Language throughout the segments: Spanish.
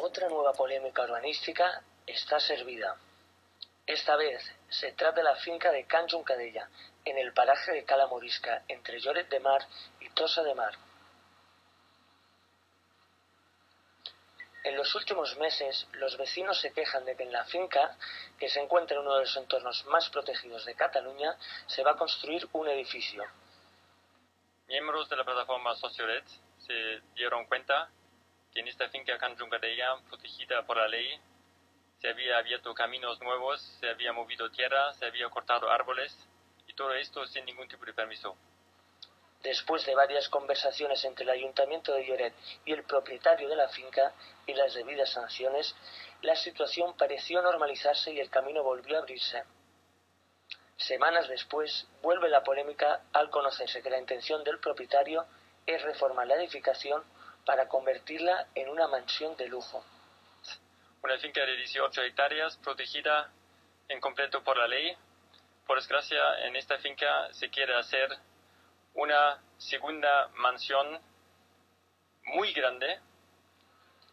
Otra nueva polémica urbanística está servida. Esta vez se trata de la finca de Can Juncadella, en el paraje de Cala Morisca, entre Lloret de Mar y Tossa de Mar. En los últimos meses, los vecinos se quejan de que en la finca, que se encuentra en uno de los entornos más protegidos de Cataluña, se va a construir un edificio. Miembros de la plataforma Sociolet se dieron cuenta que en esta finca Can Juncadella, protegida por la ley, se había abierto caminos nuevos, se había movido tierra, se había cortado árboles, y todo esto sin ningún tipo de permiso. Después de varias conversaciones entre el Ayuntamiento de Lloret y el propietario de la finca y las debidas sanciones, la situación pareció normalizarse y el camino volvió a abrirse. Semanas después, vuelve la polémica al conocerse que la intención del propietario es reformar la edificación para convertirla en una mansión de lujo. Una finca de 18 hectáreas, protegida en completo por la ley. Por desgracia, en esta finca se quiere hacer una segunda mansión muy grande.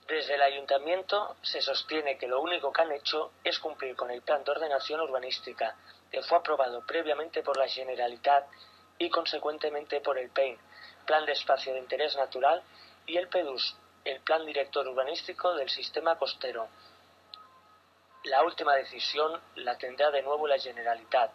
Desde el Ayuntamiento se sostiene que lo único que han hecho es cumplir con el Plan de Ordenación Urbanística, que fue aprobado previamente por la Generalitat y consecuentemente por el PEIN, Plan de Espacio de Interés Natural, y el PEDUS, el Plan Director Urbanístico del Sistema Costero. La última decisión la tendrá de nuevo la Generalitat.